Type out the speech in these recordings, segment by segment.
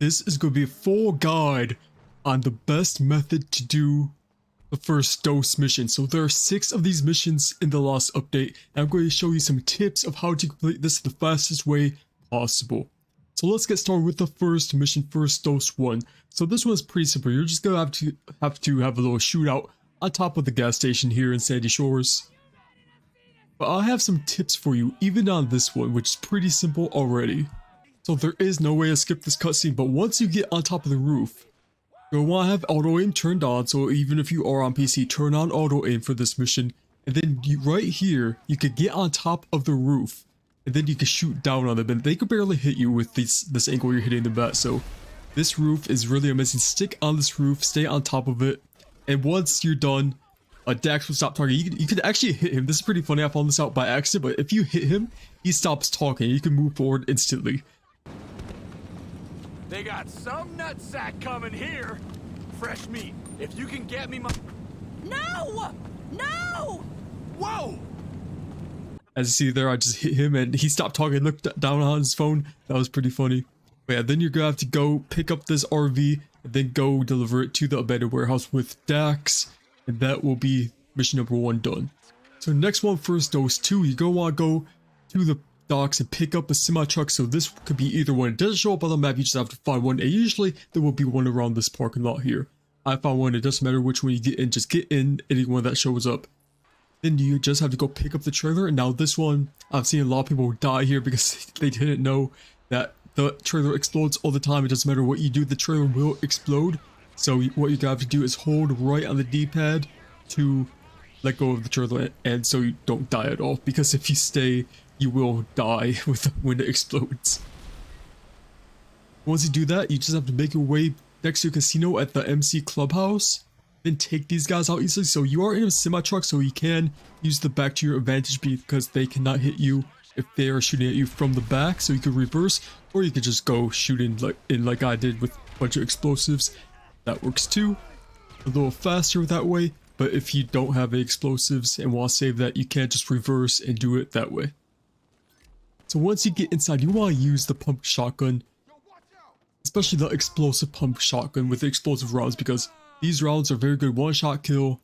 This is going to be a full guide on the best method to do the first dose mission. So there are 6 of these missions in the last update, and I'm going to show you some tips of how to complete this the fastest way possible. So let's get started with the first mission, first dose 1. So this one's pretty simple. You're just going to have a little shootout on top of the gas station here in Sandy Shores. But I have some tips for you even on this one, which is pretty simple already. So there is no way to skip this cutscene, but once you get on top of the roof, you'll want to have auto aim turned on. So even if you are on PC, turn on auto aim for this mission. And then right here, you could get on top of the roof, and then you can shoot down on them, and they could barely hit you with this angle you're hitting them at. So this roof is really amazing. Stick on this roof, stay on top of it, and once you're done, Dax will stop talking. You could actually hit him. This is pretty funny. I found this out by accident, but if you hit him, he stops talking. You can move forward instantly. They got some nutsack coming here. Fresh meat. If you can get me my... No! No! Whoa! As you see there, I just hit him and he stopped talking and looked down on his phone. That was pretty funny. But yeah, then you're gonna have to go pick up this RV and then go deliver it to the abandoned warehouse with Dax. And that will be mission number 1 done. So next one, first dose 2, you're gonna wanna go to the docks and pick up a semi truck. So this could be either one. It doesn't show up on the map, you just have to find one, and usually there will be one around this parking lot here. I found one. It doesn't matter which one you get in, just get in any one that shows up. Then you just have to go pick up the trailer. And now this one, I've seen a lot of people die here because they didn't know that the trailer explodes all the time. It doesn't matter what you do, the trailer will explode. So what you're gonna have to do is hold right on the D-pad to let go of the trailer, and so you don't die at all, because if you stay, you will die when it explodes. Once you do that, you just have to make your way next to a casino at the MC Clubhouse, then take these guys out easily. So you are in a semi-truck, so you can use the back to your advantage because they cannot hit you if they are shooting at you from the back. So you could reverse, or you could just go shooting like I did with a bunch of explosives. That works too. A little faster that way, but if you don't have any explosives and want to save that, you can't just reverse and do it that way. So once you get inside, you want to use the pump shotgun, especially the explosive pump shotgun with the explosive rounds, because these rounds are very good one-shot kill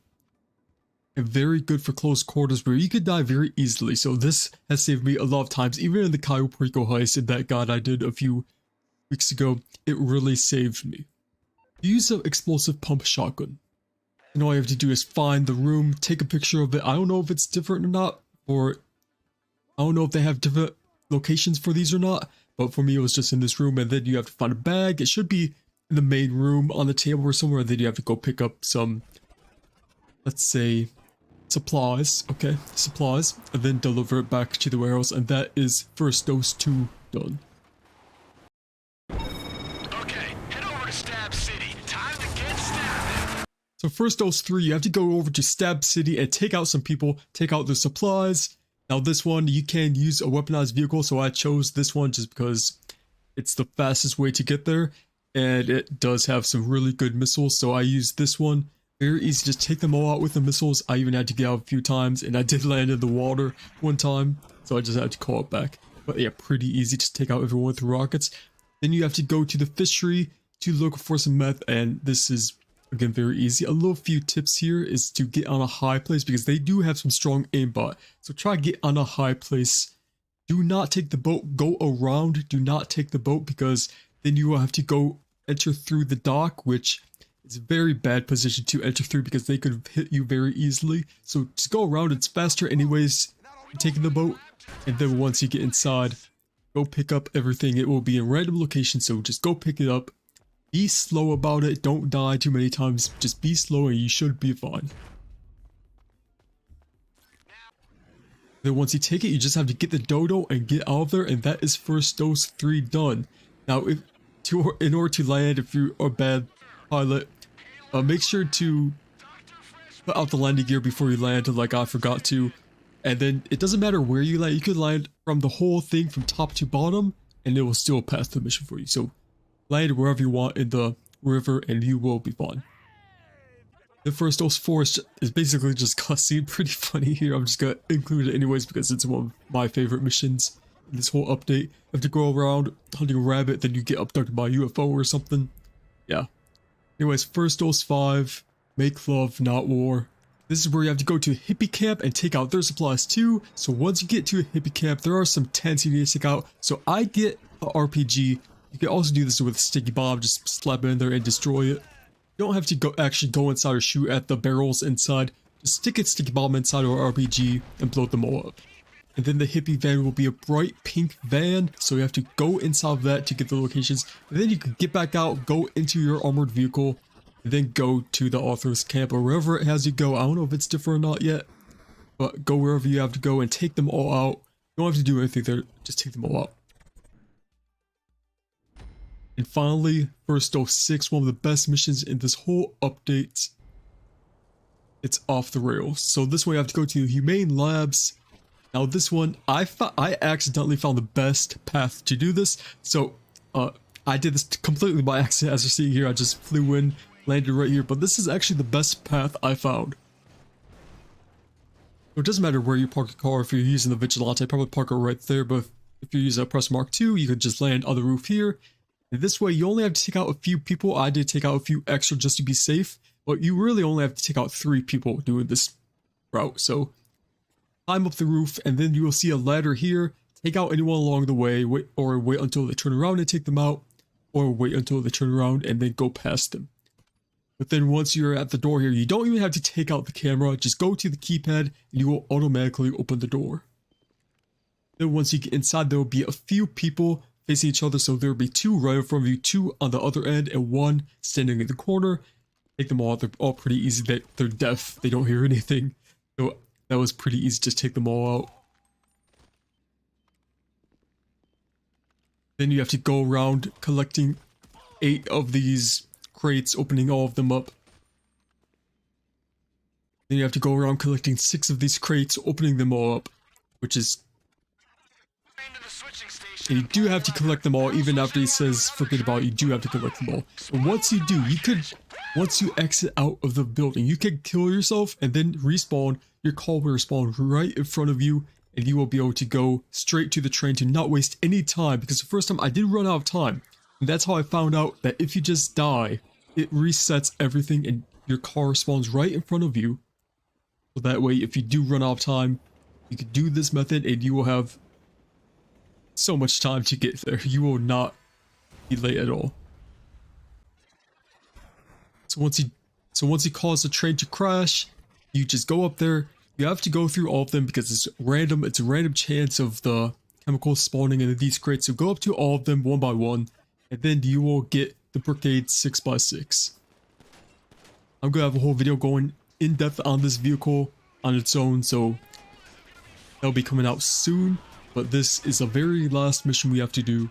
and very good for close quarters where you could die very easily. So this has saved me a lot of times, even in the Cayo Perico heist in that guide I did a few weeks ago. It really saved me. Use an explosive pump shotgun, and all you have to do is find the room, take a picture of it. I don't know if it's different or not, or I don't know if they have different locations for these or not, but for me it was just in this room. And then you have to find a bag. It should be in the main room on the table or somewhere, and then you have to go pick up some, let's say, supplies. Okay, supplies, and then deliver it back to the warehouse, and that is first dose 2 done. So first dose 3, you have to go over to Stab City and take out some people, take out the supplies. Now this one, you can use a weaponized vehicle, so I chose this one just because it's the fastest way to get there. And it does have some really good missiles, so I used this one. Very easy, just take them all out with the missiles. I even had to get out a few times, and I did land in the water one time, so I just had to call it back. But yeah, pretty easy, just take out everyone with the rockets. Then you have to go to the fishery to look for some meth, and this is, again, very easy. A little few tips here is to get on a high place, because they do have some strong aimbot. So try to get on a high place. Do not take the boat. Go around. Do not take the boat, because then you will have to go enter through the dock, which is a very bad position to enter through because they could hit you very easily. So just go around. It's faster anyways taking the boat. And then once you get inside, go pick up everything. It will be in random locations, so just go pick it up. Be slow about it, don't die too many times, just be slow and you should be fine. Then once you take it, you just have to get the dodo and get out of there, and that is first dose 3 done. Now, in order to land, if you're a bad pilot, make sure to put out the landing gear before you land, like I forgot to. And then it doesn't matter where you land, you could land from the whole thing from top to bottom, and it will still pass the mission for you. So land wherever you want in the river and you will be fine. The first dose 4 is basically just cutscene, pretty funny here. I'm just gonna include it anyways because it's one of my favorite missions. in this whole update. You have to go around hunting a rabbit, then you get abducted by a UFO or something. Yeah. Anyways, first dose 5, make love, not war. This is where you have to go to a hippie camp and take out their supplies too. So once you get to a hippie camp, there are some tents you need to take out. So I get a RPG. You can also do this with a sticky bomb, just slap it in there and destroy it. You don't have to actually go inside or shoot at the barrels inside. Just stick a sticky bomb inside of an RPG and blow them all up. And then the hippie van will be a bright pink van, so you have to go inside of that to get the locations. And then you can get back out, go into your armored vehicle, and then go to the author's camp or wherever it has you go. I don't know if it's different or not yet, but go wherever you have to go and take them all out. You don't have to do anything there, just take them all out. And finally, first dose 6, one of the best missions in this whole update. It's off the rails. So this one you have to go to Humane Labs. Now this one, I accidentally found the best path to do this. So I did this completely by accident. As you're seeing here, I just flew in, landed right here. But this is actually the best path I found. It doesn't matter where you park your car. If you're using the Vigilante, probably park it right there. But if you're using a Press Mark II, you could just land on the roof here. And this way, you only have to take out a few people. I did take out a few extra just to be safe. But you really only have to take out 3 people doing this route. So climb up the roof, and then you will see a ladder here. Take out anyone along the way, wait until they turn around and take them out, or wait until they turn around and then go past them. But then once you're at the door here, you don't even have to take out the camera. Just go to the keypad, and you will automatically open the door. Then once you get inside, there will be a few people facing each other. So there will be 2 right in front of you, 2 on the other end, and 1 standing in the corner. Take them all. They're all pretty easy. They're deaf. They don't hear anything. So that was pretty easy. Just take them all out. Then you have to go around collecting 8 of these crates, opening all of them up. Then you have to go around collecting 6 of these crates, opening them all up, which is... And you do have to collect them all, even after he says forget about it, you do have to collect them all. And once you do, once you exit out of the building, you can kill yourself and then respawn. Your car will respawn right in front of you, and you will be able to go straight to the train to not waste any time, because the first time I did run out of time. And that's how I found out that if you just die, it resets everything and your car spawns right in front of you. So that way, if you do run out of time, you can do this method and you will have so much time to get there. You will not be late at all. So once he cause the train to crash, you just go up there. You have to go through all of them because it's random. It's a random chance of the chemicals spawning in these crates. So go up to all of them one by one, and then you will get the Brigade 6x6. I'm gonna have a whole video going in depth on this vehicle on its own, so that'll be coming out soon. But this is the very last mission we have to do.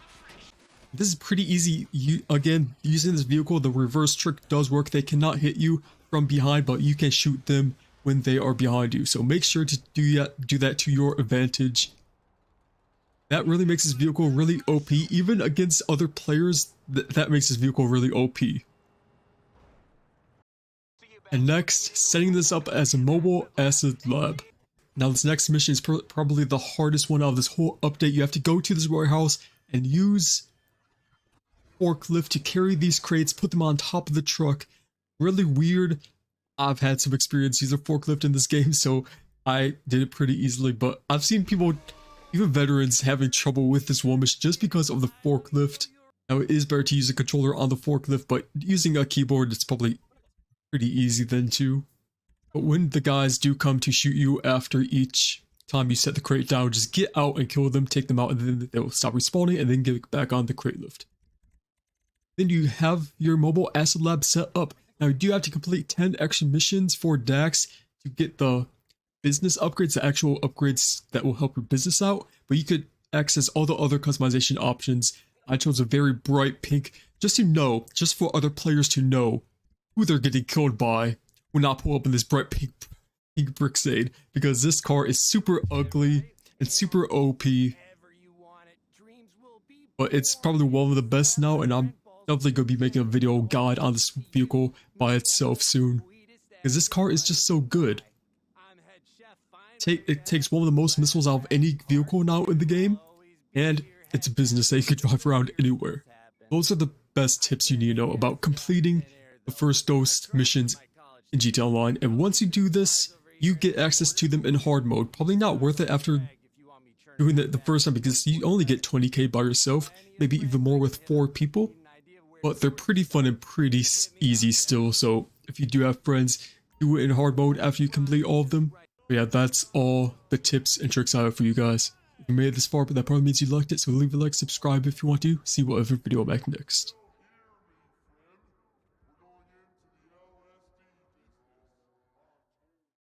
This is pretty easy. Again, using this vehicle, the reverse trick does work. They cannot hit you from behind, but you can shoot them when they are behind you. So make sure to do that to your advantage. That really makes this vehicle really OP. Even against other players, that makes this vehicle really OP. And next, setting this up as a mobile acid lab. Now this next mission is probably the hardest one out of this whole update. You have to go to this warehouse and use forklift to carry these crates, put them on top of the truck. Really weird. I've had some experience using forklift in this game, so I did it pretty easily, but I've seen people, even veterans, having trouble with this one mission just because of the forklift. Now it is better to use a controller on the forklift, but using a keyboard, it's probably pretty easy then too. But when the guys do come to shoot you after each time you set the crate down, just get out and kill them, take them out, and then they will stop respawning and then get back on the crate lift. Then you have your mobile acid lab set up. Now you do have to complete 10 extra missions for Dax to get the business upgrades, the actual upgrades that will help your business out. But you could access all the other customization options. I chose a very bright pink, just for other players to know who they're getting killed by when I pull up in this bright pink Brixade, because this car is super ugly and super OP. But it's probably one of the best now, and I'm definitely going to be making a video guide on this vehicle by itself soon, because this car is just so good. It takes one of the most missiles out of any vehicle now in the game, and it's a business that you can drive around anywhere. Those are the best tips you need to know about completing the first Ghost missions in GTA Online, and once you do this, you get access to them in hard mode. Probably not worth it after doing it the first time because you only get 20k by yourself, maybe even more with 4 people, but they're pretty fun and pretty easy still, so if you do have friends, do it in hard mode after you complete all of them. But yeah, that's all the tips and tricks I have for you guys. If you made it this far, but that probably means you liked it, so leave a like, subscribe if you want to, see whatever video I make next.